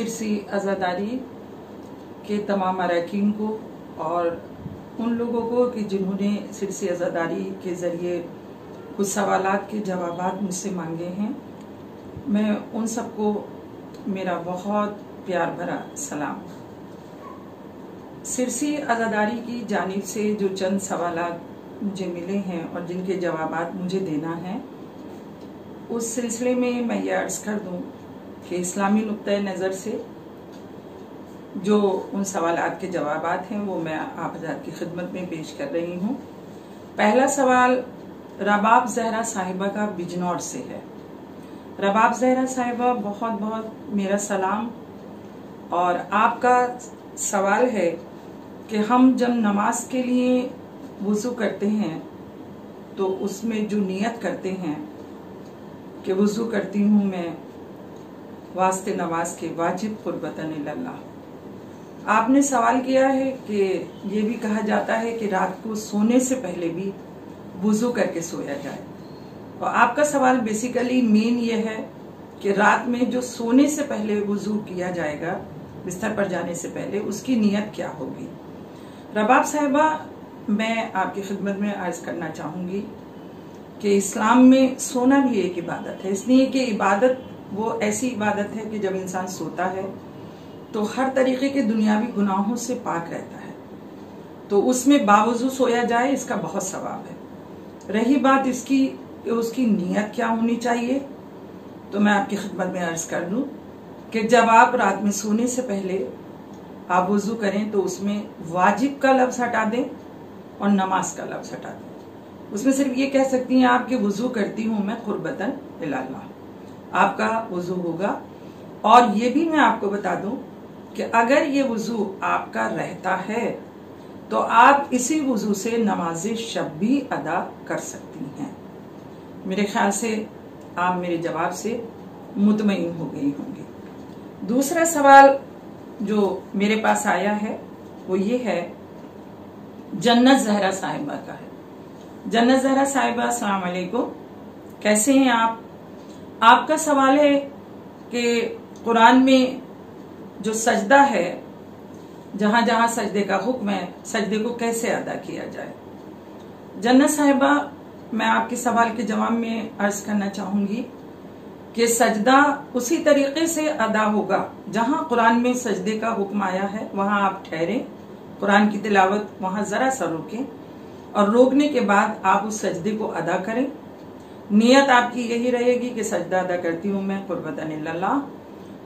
सिरसी अज़ादारी के तमाम अरकान को और उन लोगों को कि जिन्होंने सिरसी अज़ादारी के ज़रिए कुछ सवालात के जवाबात मुझसे मांगे हैं, मैं उन सबको मेरा बहुत प्यार भरा सलाम। सिरसी अज़ादारी की जानिब से जो चंद सवालात मुझे मिले हैं और जिनके जवाबात मुझे देना है, उस सिलसिले में मैं ये अर्ज़ कर दूं कि इस्लामी नुक्ता नज़र से जो उन सवालात के जवाबात हैं वो मैं आप हज़रात की खिदमत में पेश कर रही हूँ। पहला सवाल रबाब ज़हरा साहिबा का बिजनौर से है। रबाब ज़हरा साहिबा, बहुत बहुत मेरा सलाम। और आपका सवाल है कि हम जब नमाज के लिए वुज़ू करते हैं तो उसमें जो नियत करते हैं कि वुज़ू करती हूँ मैं वास्ते नमाज के वाजिब कुर्बतन इल्लल्लाह। आपने सवाल किया है कि ये भी कहा जाता है कि रात को सोने से पहले भी वुज़ू करके सोया जाए। और आपका सवाल बेसिकली मेन ये है कि रात में जो सोने से पहले वुज़ू किया जाएगा, बिस्तर पर जाने से पहले, उसकी नियत क्या होगी। रबाब साहिबा, मैं आपकी खिदमत में अर्ज करना चाहूंगी कि इस्लाम में सोना भी एक इबादत है। इसलिए कि इबादत वो ऐसी इबादत है कि जब इंसान सोता है तो हर तरीके के दुनियावी गुनाहों से पाक रहता है, तो उसमें बावजू सोया जाए, इसका बहुत सवाब है। रही बात इसकी कि उसकी नियत क्या होनी चाहिए, तो मैं आपकी खिदमत में अर्ज कर दूं कि जब आप रात में सोने से पहले आप वुज़ू करें तो उसमें वाजिब का लफ्ज़ हटा दें और नमाज का लफ्ज़ हटा दें। उसमें सिर्फ ये कह सकती हैं आप कि वुज़ू करती हूँ मैं कुर्बतन इल्लल्लाह, आपका वुज़ू होगा। और ये भी मैं आपको बता दूं कि अगर ये वुज़ू आपका रहता है तो आप इसी वुज़ू से नमाज शब भी अदा कर सकती हैं। मेरे ख्याल से आप मेरे जवाब से मुतमईन हो गई होंगी। दूसरा सवाल जो मेरे पास आया है वो ये है, जन्नत ज़हरा साहिबा का है। जन्नत ज़हरा साहिबा, अस्सलाम वालेकुम, कैसे हैं आप? आपका सवाल है कि कुरान में जो सजदा है, जहां जहां सजदे का हुक्म है, सजदे को कैसे अदा किया जाए। जन्नत साहिबा, मैं आपके सवाल के जवाब में अर्ज करना चाहूंगी कि सजदा उसी तरीके से अदा होगा जहां कुरान में सजदे का हुक्म आया है, वहां आप ठहरें, कुरान की तिलावत वहां जरा सा रोकें और रोकने के बाद आप उस सजदे को अदा करें। नियत आपकी यही रहेगी कि सजदा अदा करती हूँ मैं कुर्बतन इल्लल्लाह,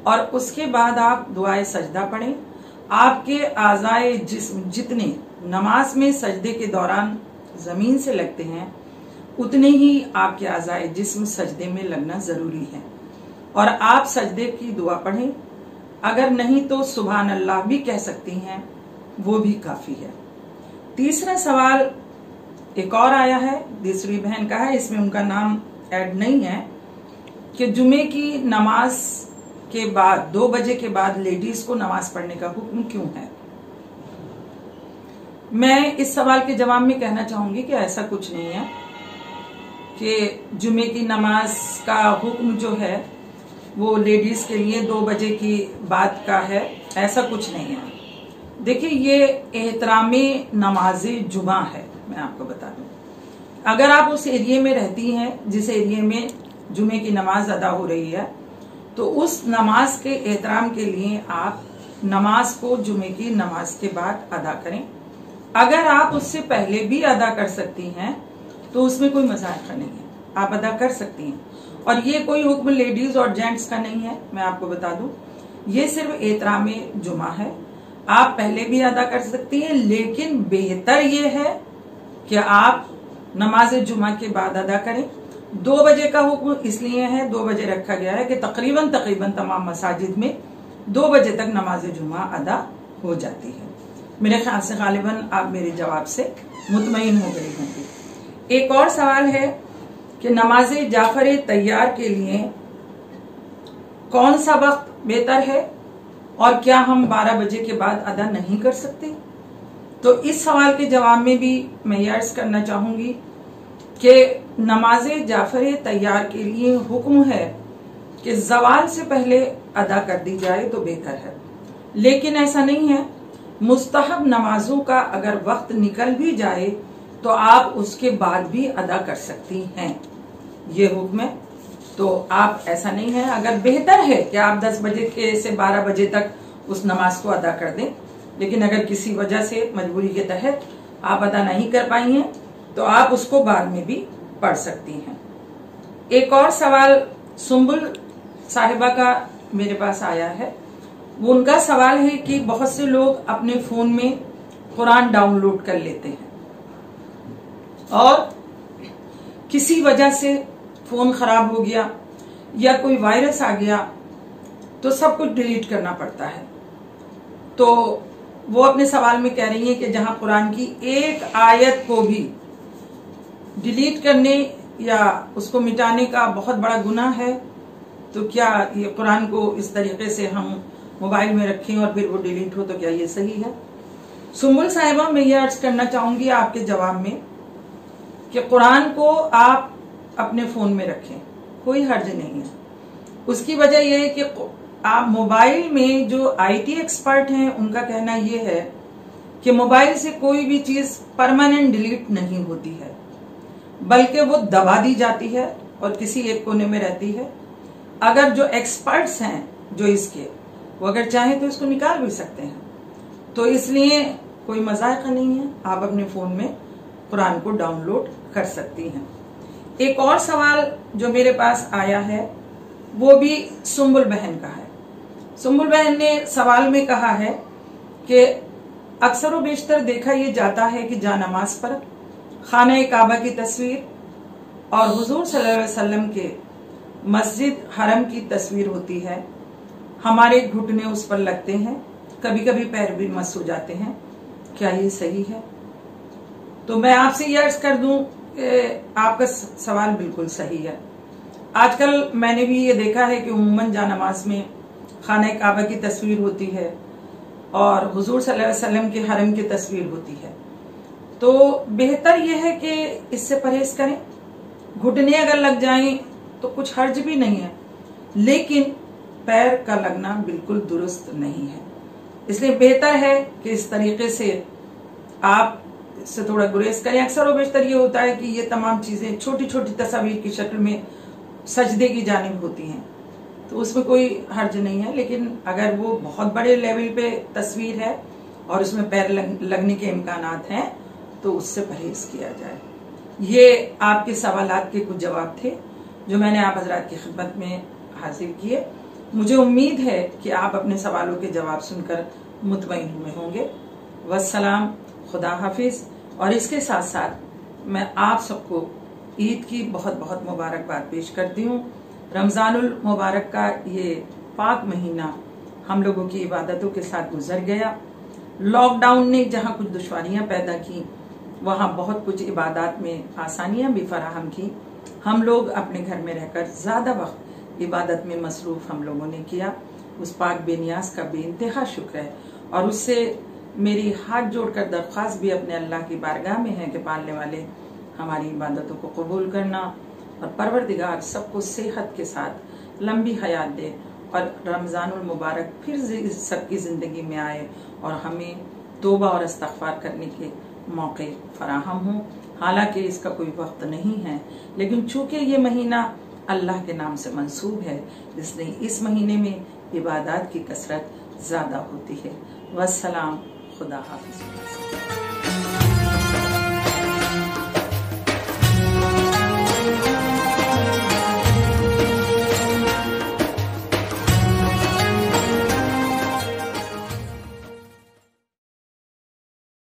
और उसके बाद आप दुआए सजदा पढ़ें। आपके आज़ाए जिस्म जितने नमाज में सजदे के दौरान जमीन से लगते हैं, उतने ही आपके आज़ाए जिस्म सजदे में लगना जरूरी है। और आप सजदे की दुआ पढ़ें, अगर नहीं तो सुभान अल्लाह भी कह सकती हैं, वो भी काफी है। तीसरा सवाल एक और आया है, दूसरी बहन का है, इसमें उनका नाम ऐड नहीं है, कि जुमे की नमाज के बाद 2 बजे के बाद लेडीज को नमाज पढ़ने का हुक्म क्यों है। मैं इस सवाल के जवाब में कहना चाहूंगी कि ऐसा कुछ नहीं है कि जुमे की नमाज का हुक्म जो है वो लेडीज के लिए 2 बजे की बाद का है, ऐसा कुछ नहीं है। देखिए, ये एहतरामे नमाज जुमा है। मैं आपको बता दूं, अगर आप उस एरिया में रहती हैं जिस एरिया में जुमे की नमाज अदा हो रही है, तो उस नमाज के एहतराम के लिए आप नमाज को जुमे की नमाज के बाद अदा करें। अगर आप उससे पहले भी अदा कर सकती हैं तो उसमें कोई मज़ाक़ नहीं है, आप अदा कर सकती हैं। और ये कोई हुक्म लेडीज और जेंट्स का नहीं है, मैं आपको बता दूं, ये सिर्फ एहतरामे जुमा है। आप पहले भी अदा कर सकती हैं, लेकिन बेहतर ये है कि आप नमाज जुमा के बाद अदा करें। 2 बजे का हुक्म इसलिए है, 2 बजे रखा गया है कि तकरीबन तमाम मसाजिद में 2 बजे तक नमाज जुमा अदा हो जाती है। मेरे ख्याल से गालिबन आप मेरे जवाब से मुतमईन हो गई होंगी। एक और सवाल है कि नमाज जाफर तैयार के लिए कौन सा वक्त बेहतर है और क्या हम 12 बजे के बाद अदा नहीं कर सकते। तो इस सवाल के जवाब में भी मैं ये अर्ज करना चाहूंगी कि नमाज जाफर तैयार के लिए हुक्म है कि ज़वाल से पहले अदा कर दी जाए तो बेहतर है, लेकिन ऐसा नहीं है। मुस्तहब नमाजों का अगर वक्त निकल भी जाए तो आप उसके बाद भी अदा कर सकती हैं, ये हुक्म है। तो आप ऐसा नहीं है, अगर बेहतर है कि आप 10 बजे के से 12 बजे तक उस नमाज को अदा कर दें, लेकिन अगर किसी वजह से मजबूरी के तहत आप अदा नहीं कर पाई हैं तो आप उसको बाद में भी पढ़ सकती हैं। एक और सवाल सुम्बुल साहिबा का मेरे पास आया है। वो उनका सवाल है कि बहुत से लोग अपने फोन में कुरान डाउनलोड कर लेते हैं और किसी वजह से फोन खराब हो गया या कोई वायरस आ गया तो सब कुछ डिलीट करना पड़ता है। तो वो अपने सवाल में कह रही है कि जहां कुरान की एक आयत को भी डिलीट करने या उसको मिटाने का बहुत बड़ा गुनाह है, तो क्या ये कुरान को इस तरीके से हम मोबाइल में रखें और फिर वो डिलीट हो, तो क्या ये सही है? सुम्बुल साहिबा, मैं ये अर्ज करना चाहूंगी आपके जवाब में कि कुरान को आप अपने फोन में रखें, कोई हर्ज नहीं है। उसकी वजह यह है कि आप मोबाइल में जो आईटी एक्सपर्ट हैं उनका कहना यह है कि मोबाइल से कोई भी चीज परमानेंट डिलीट नहीं होती है, बल्कि वो दबा दी जाती है और किसी एक कोने में रहती है। अगर जो एक्सपर्ट्स हैं जो इसके, वो अगर चाहें तो इसको निकाल भी सकते हैं। तो इसलिए कोई मजाक नहीं है, आप अपने फोन में कुरान को डाउनलोड कर सकती हैं। एक और सवाल जो मेरे पास आया है वो भी सुम्बुल बहन का है। सुम्बुल बहन ने सवाल में कहा है कि अक्सर व बेशतर देखा यह जाता है कि जानमाज पर खाना काबा की तस्वीर और हुजूर सल्लल्लाहु अलैहि वसल्लम के मस्जिद हरम की तस्वीर होती है। हमारे घुटने उस पर लगते हैं, कभी कभी पैर भी मस हो जाते हैं, क्या ये सही है? तो मैं आपसे ये अर्ज कर दूं कि आपका सवाल बिल्कुल सही है। आजकल मैंने भी ये देखा है कि उम्मन जानमाज में खाना काबा की तस्वीर होती है और हुजूर सल्लल्लाहु अलैहि वसल्लम के हरम की तस्वीर होती है। तो बेहतर यह है कि इससे परहेज करें। घुटने अगर लग जाएं तो कुछ हर्ज भी नहीं है, लेकिन पैर का लगना बिल्कुल दुरुस्त नहीं है। इसलिए बेहतर है कि इस तरीके से आप इससे थोड़ा गुरेज करें। अक्सर और बेशतर ये होता है कि ये तमाम चीजें छोटी छोटी तस्वीर की शक्ल में सजदे की जानिब होती हैं, तो उसमें कोई हर्ज नहीं है। लेकिन अगर वो बहुत बड़े लेवल पे तस्वीर है और उसमें पैर लगने के इम्कानात हैं तो उससे परहेज किया जाए। ये आपके सवालात के कुछ जवाब थे जो मैंने आप हजरात की खिदमत में हासिल किए। मुझे उम्मीद है कि आप अपने सवालों के जवाब सुनकर मुतमईन हुए होंगे। वस्सलाम, खुदा हाफिज। और इसके साथ साथ मैं आप सबको ईद की बहुत बहुत मुबारकबाद पेश करती हूँ। रमजानुल मुबारक का ये पाक महीना हम लोगों की इबादतों के साथ गुजर गया। लॉकडाउन ने जहाँ कुछ दुश्वारियां पैदा की, वहाँ बहुत कुछ इबादत में आसानियां भी फराहम की। हम लोग अपने घर में रहकर ज्यादा वक्त इबादत में मसरूफ हम लोगों ने किया। उस पाक बेनियाज का बेइंतहा शुक्र है और उससे मेरी हाथ जोड़कर दरख्वास्त भी अपने अल्लाह की बारगाह में है कि पालने वाले हमारी इबादतों को कबूल करना और परवरदिगार सबको सेहत के साथ लंबी हयात दे और रमजानुल मुबारक फिर सबकी जिंदगी में आए और हमें तौबा और इस्तग़फ़ार करने के मौके फराहम हों। हालांकि इसका कोई वक्त नहीं है, लेकिन चूंकि ये महीना अल्लाह के नाम से मंसूब है, इसलिए इस महीने में इबादत की कसरत ज्यादा होती है। वस्सलाम, खुदा हाफिज़।